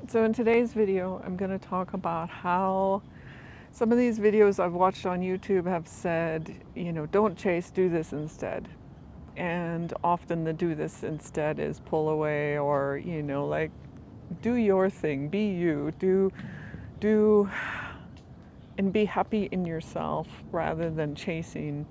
So in today's video, I'm going to talk about how some of these videos I've watched on YouTube have said, don't chase, do this instead. And often the do this instead is pull away or, like do your thing, be you, do and be happy in yourself rather than chasing.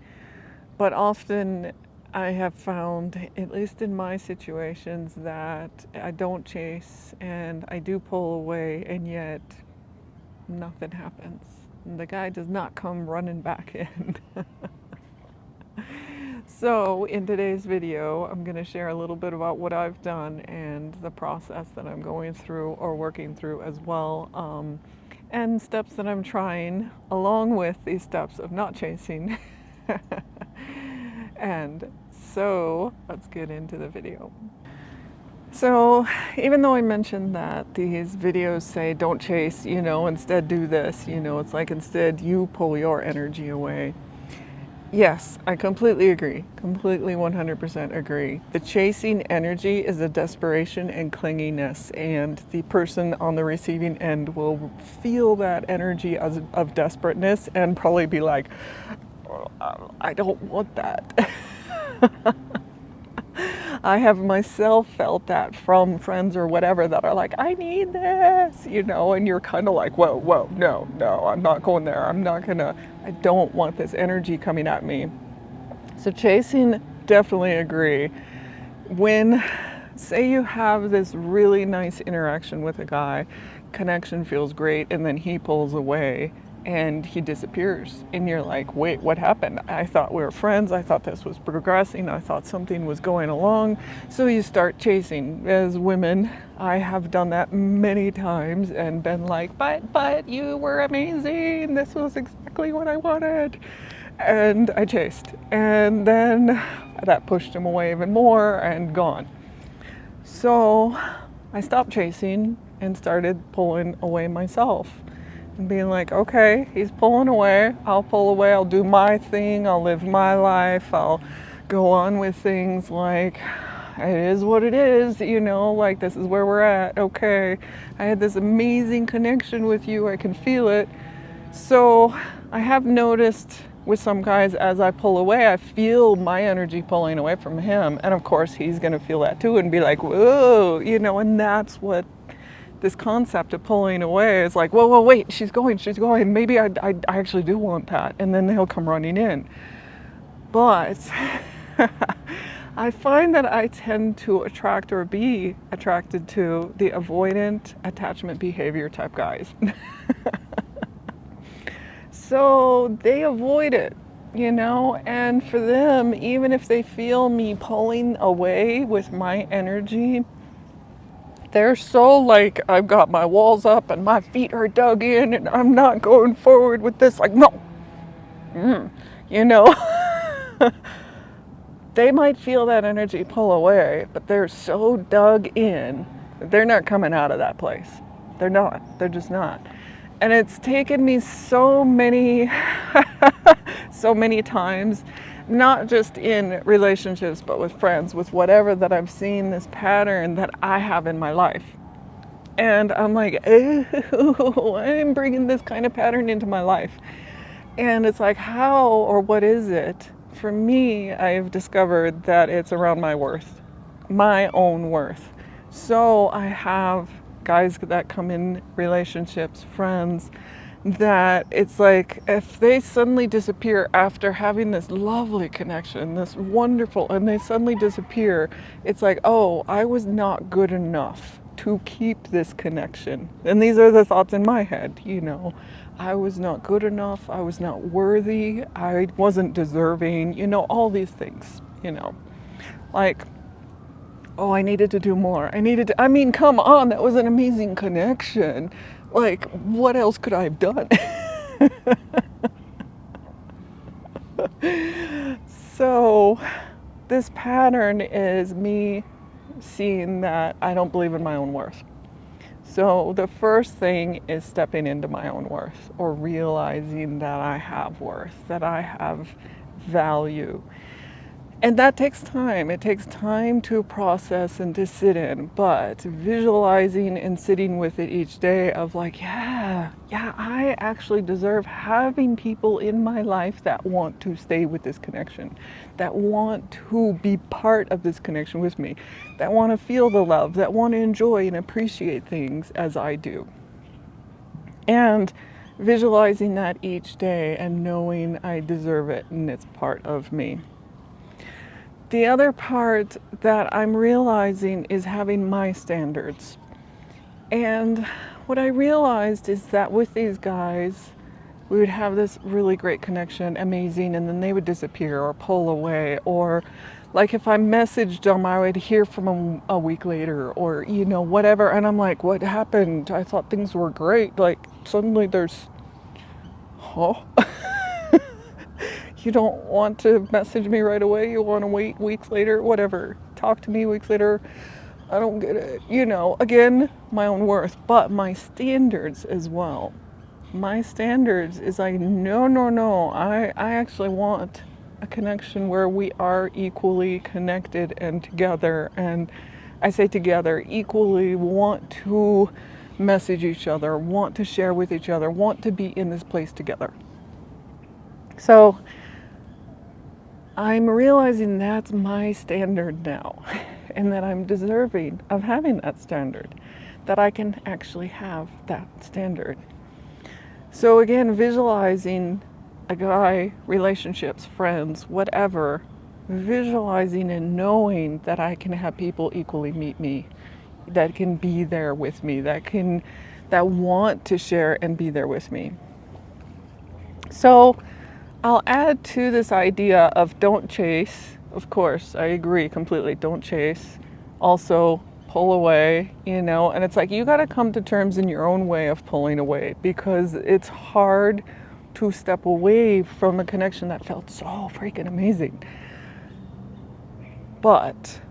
But often I have found, at least in my situations, that I don't chase and I do pull away, and yet nothing happens. And the guy does not come running back in. So in today's video, I'm going to share a little bit about what I've done and the process that I'm going through or working through as well, and steps that I'm trying along with these steps of not chasing. And so let's get into the video. So even though I mentioned that these videos say don't chase, instead do this, it's like instead you pull your energy away. Yes, I completely agree. Completely 100% agree. The chasing energy is a desperation and clinginess, and the person on the receiving end will feel that energy of desperateness and probably be like, I don't want that. I have myself felt that from friends or whatever that are like, I need this, and you're kind of like, whoa, no, I'm not going there. I don't want this energy coming at me. So chasing, definitely agree. When, say you have this really nice interaction with a guy, connection feels great, and then he pulls away and he disappears, and you're like, wait, what happened? I thought we were friends. I thought this was progressing. I thought something was going along. So you start chasing. As women, I have done that many times and been like, but you were amazing. This was exactly what I wanted. And I chased, and then that pushed him away even more and gone. So I stopped chasing and started pulling away myself. And being like, okay, he's pulling away, I'll pull away, I'll do my thing, I'll live my life, I'll go on with things like, it is what it is, like this is where we're at, okay. I had this amazing connection with you, I can feel it. So I have noticed with some guys, as I pull away, I feel my energy pulling away from him. And of course, he's going to feel that too and be like, whoa, and that's what this concept of pulling away is like, whoa, wait, she's going. Maybe I actually do want that. And then he'll come running in. But I find that I tend to attract or be attracted to the avoidant attachment behavior type guys. So they avoid it, and for them, even if they feel me pulling away with my energy, they're so like, I've got my walls up and my feet are dug in and I'm not going forward with this, like, no, They might feel that energy pull away, but they're so dug in that they're not coming out of that place. They're just not. And it's taken me so many times, not just in relationships, but with friends, with whatever, that I've seen this pattern that I have in my life. And I'm like, ew, I'm bringing this kind of pattern into my life. And it's like, how or what is it? For me, I've discovered that it's around my worth, my own worth. So I have guys that come in relationships, friends, that it's like if they suddenly disappear after having this lovely connection, this wonderful, and they suddenly disappear, it's like, oh, I was not good enough to keep this connection. And these are the thoughts in my head, I was not good enough, I was not worthy, I wasn't deserving, all these things, like, oh, I needed to do more. Come on, that was an amazing connection. Like, what else could I have done? So, this pattern is me seeing that I don't believe in my own worth. So, the first thing is stepping into my own worth, or realizing that I have worth, that I have value. And that takes time. It takes time to process and to sit in, but visualizing and sitting with it each day of like, yeah, I actually deserve having people in my life that want to stay with this connection, that want to be part of this connection with me, that want to feel the love, that want to enjoy and appreciate things as I do. And visualizing that each day and knowing I deserve it and it's part of me. The other part that I'm realizing is having my standards. And what I realized is that with these guys, we would have this really great connection, amazing, and then they would disappear or pull away. Or like if I messaged them, I would hear from them a week later or, whatever. And I'm like, what happened? I thought things were great. Like suddenly there's, oh. You don't want to message me right away. You want to wait weeks later, whatever. Talk to me weeks later. I don't get it. Again, my own worth, but my standards as well. My standards is like, no. I actually want a connection where we are equally connected and together. And I say together, equally want to message each other, want to share with each other, want to be in this place together. So I'm realizing that's my standard now, and that I'm deserving of having that standard, that I can actually have that standard. So again, visualizing a guy, relationships, friends, whatever, visualizing and knowing that I can have people equally meet me, that can be there with me, that want to share and be there with me. So I'll add to this idea of don't chase. Of course, I agree completely. Don't chase. Also, pull away, and it's like you got to come to terms in your own way of pulling away, because it's hard to step away from a connection that felt so freaking amazing. But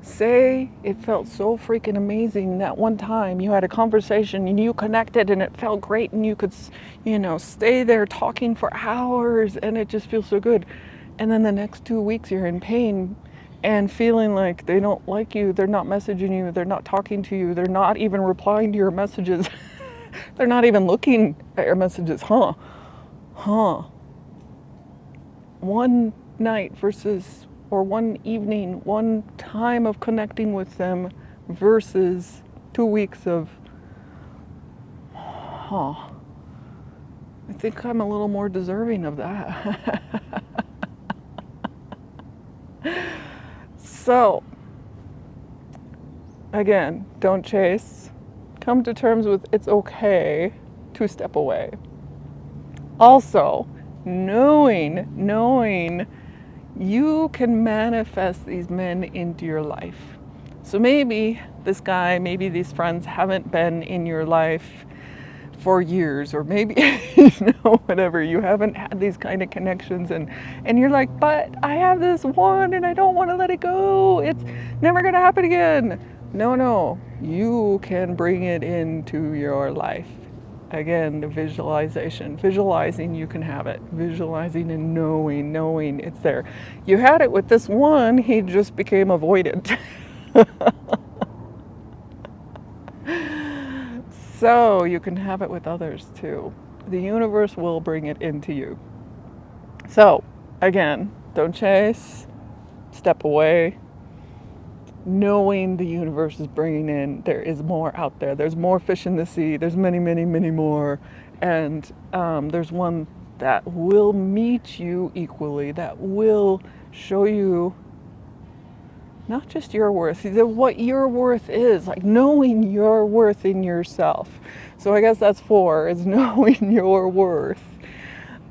say it felt so freaking amazing that one time you had a conversation and you connected and it felt great and you could, stay there talking for hours and it just feels so good. And then the next 2 weeks you're in pain and feeling like they don't like you, they're not messaging you, they're not talking to you, they're not even replying to your messages, they're not even looking at your messages, One night versus, or one evening, one time of connecting with them versus 2 weeks of, I think I'm a little more deserving of that. So, again, don't chase. Come to terms with it's okay to step away. Also, knowing you can manifest these men into your life. So maybe this guy, maybe these friends haven't been in your life for years, or maybe, whatever, you haven't had these kind of connections and you're like, but I have this one and I don't want to let it go. It's never going to happen again. No, you can bring it into your life. Again, the visualization, visualizing you can have it, visualizing and knowing it's there. You had it with this one, he just became avoidant. So you can have it with others too. The universe will bring it into you. So again, don't chase, step away, knowing the universe is bringing in, there is more out there. There's more fish in the sea. There's many, many, many more. And there's one that will meet you equally, that will show you not just your worth, what your worth is, like knowing your worth in yourself. So I guess that's 4, is knowing your worth.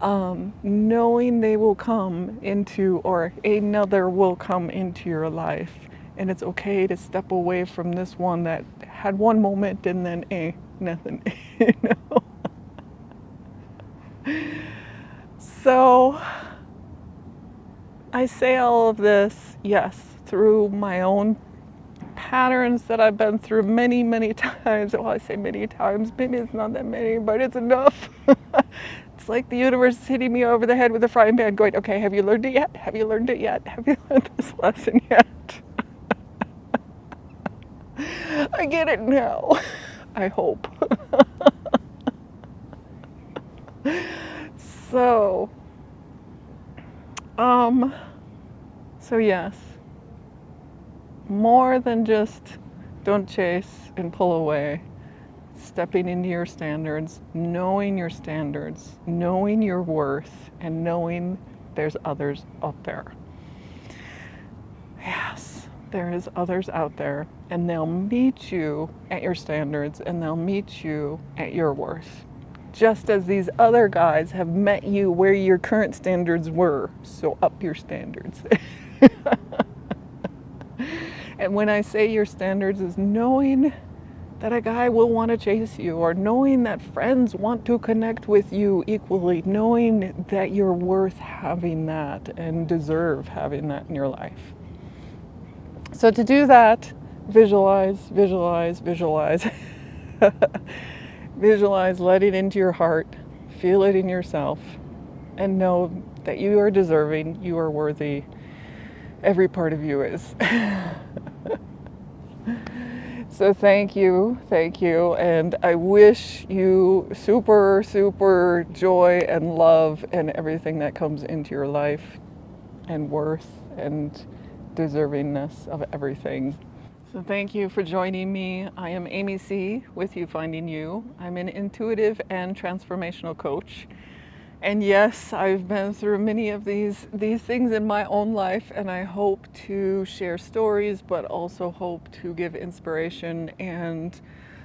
Knowing they will come into, or another will come into your life. And it's okay to step away from this one that had one moment and then nothing, So I say all of this, yes, through my own patterns that I've been through many, many times. Well, I say many times, maybe it's not that many, but it's enough. It's like the universe is hitting me over the head with a frying pan going, okay, have you learned it yet? Have you learned it yet? Have you learned this lesson yet? I get it now. I hope. So, so yes, more than just don't chase and pull away. Stepping into your standards, knowing your worth, and knowing there's others out there. Yes, there is others out there, and they'll meet you at your standards, and they'll meet you at your worth. Just as these other guys have met you where your current standards were, so up your standards. And when I say your standards is knowing that a guy will want to chase you, or knowing that friends want to connect with you equally, knowing that you're worth having that and deserve having that in your life. So to do that, visualize. Visualize, let it into your heart, feel it in yourself, and know that you are deserving, you are worthy. Every part of you is. So thank you, and I wish you super joy and love and everything that comes into your life, and worth and deservingness of everything. So thank you for joining me. I am AmyC with You Finding You. I'm an intuitive and transformational coach. And yes, I've been through many of these things in my own life, and I hope to share stories, but also hope to give inspiration and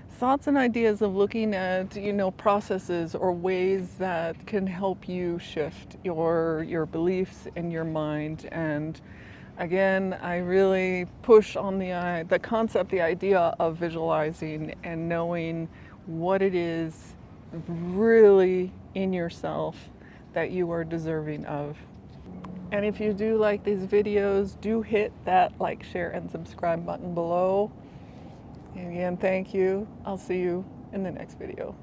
thoughts and ideas of looking at, processes or ways that can help you shift your beliefs in your mind. And again, I really push on the concept, the idea of visualizing and knowing what it is really in yourself that you are deserving of. And if you do like these videos, do hit that like, share, and subscribe button below. And again, thank you. I'll see you in the next video.